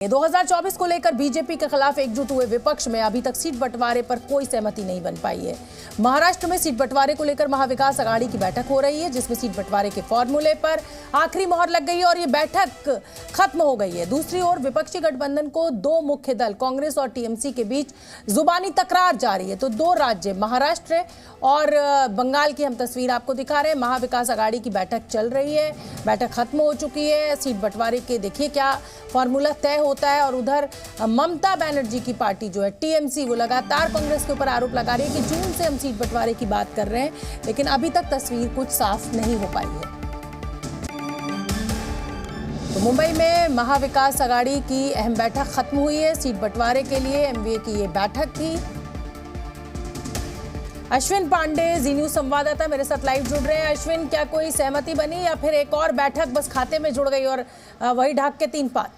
2024 को लेकर बीजेपी के खिलाफ एकजुट हुए विपक्ष में अभी तक सीट बंटवारे पर कोई सहमति नहीं बन पाई है। महाराष्ट्र में सीट बंटवारे को लेकर महाविकास अघाड़ी की बैठक हो रही है, जिसमें सीट बंटवारे के फॉर्मूले पर आखिरी मोहर लग गई है और ये बैठक खत्म हो गई है। दूसरी ओर विपक्षी गठबंधन को दो मुख्य दल कांग्रेस और टीएमसी के बीच जुबानी तकरार जारी है। तो दो राज्य महाराष्ट्र और बंगाल की हम तस्वीर आपको दिखा रहे हैं। महाविकास अघाड़ी की बैठक चल रही है, बैठक खत्म हो चुकी है। सीट बंटवारे के देखिए क्या फॉर्मूला तय होता है। और उधर ममता बनर्जी की पार्टी जो है टीएमसी, वो लगातार कांग्रेस के ऊपर आरोप लगा रही है कि जून से हम सीट बंटवारे की बात कर रहे हैं, लेकिन अभी तक तस्वीर कुछ साफ नहीं हो पाई है। तो मुंबई में महाविकास अघाड़ी की अहम बैठक खत्म हुई है। सीट बंटवारे के लिए एमवीए की ये बैठक थी। अश्विन पांडे जी न्यूज संवाददाता मेरे साथ लाइव जुड़ रहे हैं। अश्विन, क्या कोई सहमति बनी या फिर एक और बैठक बस खाते में जुड़ गई और वही ढाक के तीन पात?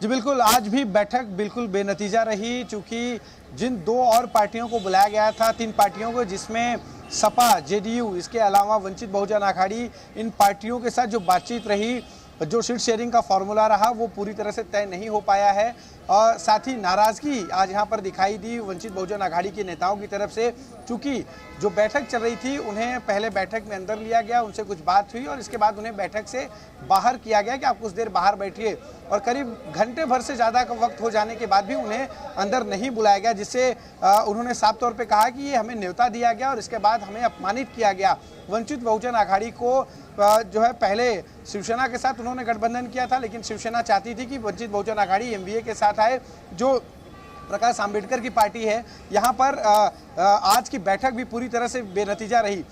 जी बिल्कुल, आज भी बैठक बिल्कुल बेनतीजा रही, क्योंकि जिन दो और पार्टियों को बुलाया गया था, तीन पार्टियों को, जिसमें सपा, जेडीयू, इसके अलावा वंचित बहुजन आघाड़ी, इन पार्टियों के साथ जो बातचीत रही, जो सीट शेयरिंग का फॉर्मूला रहा, वो पूरी तरह से तय नहीं हो पाया है। और साथ ही नाराज़गी आज यहाँ पर दिखाई दी वंचित बहुजन आघाड़ी के नेताओं की तरफ से, क्योंकि जो बैठक चल रही थी उन्हें पहले बैठक में अंदर लिया गया, उनसे कुछ बात हुई और इसके बाद उन्हें बैठक से बाहर किया गया कि आप कुछ देर बाहर बैठिए। और करीब घंटे भर से ज़्यादा का वक्त हो जाने के बाद भी उन्हें अंदर नहीं बुलाया गया, जिससे उन्होंने साफ तौर पर कहा कि ये हमें न्योता दिया गया और इसके बाद हमें अपमानित किया गया। वंचित बहुजन आघाड़ी को जो है पहले शिवसेना के साथ उन्होंने गठबंधन किया था, लेकिन शिवसेना चाहती थी कि वंचित बहुजन आघाड़ी एमवीए के साथ आए, जो प्रकाश आंबेडकर की पार्टी है। यहाँ पर आज की बैठक भी पूरी तरह से बेनतीजा रही।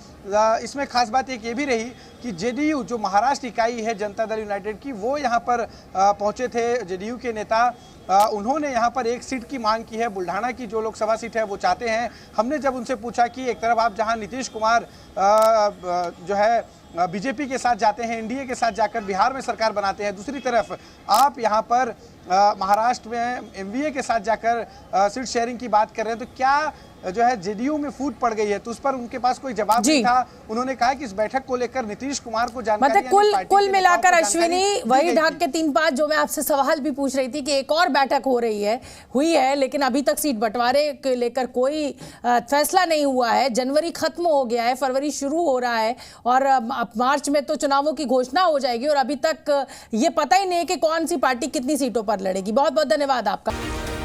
इसमें खास बात एक ये भी रही कि जेडीयू, जो महाराष्ट्र इकाई है जनता दल यूनाइटेड की, वो यहाँ पर पहुँचे थे। जेडीयू के नेता उन्होंने यहाँ पर एक सीट की मांग की है, बुल्ढाना की जो लोकसभा सीट है वो चाहते हैं। हमने जब उनसे पूछा कि एक तरफ आप जहाँ नीतीश कुमार जो है बीजेपी के साथ जाते हैं, एनडीए के साथ जाकर बिहार में सरकार बनाते हैं, दूसरी तरफ आप यहाँ पर महाराष्ट्र में एमवीए के साथ जाकर सीट शेयरिंग की बात कर रहे हैं, तो क्या जो है जेडीयू में फूट पड़ गई है? तो उस पर उनके पास कोई जवाब नहीं था। उन्होंने कहा कि इस बैठक को लेकर नीतीश कुमार को जानकारी, मतलब कुल मिलाकर अश्विनी, वही ढाक के तीन पात जो मैं आपसे सवाल भी पूछ रही थी कि एक और बैठक हुई है, लेकिन अभी तक सीट बंटवारे को लेकर कोई फैसला नहीं हुआ है। जनवरी खत्म हो गया है, फरवरी शुरू हो रहा है और अब मार्च में तो चुनावों की घोषणा हो जाएगी और अभी तक ये पता ही नहीं कि कौन सी पार्टी कितनी सीटों पर लड़ेगी। बहुत बहुत धन्यवाद आपका।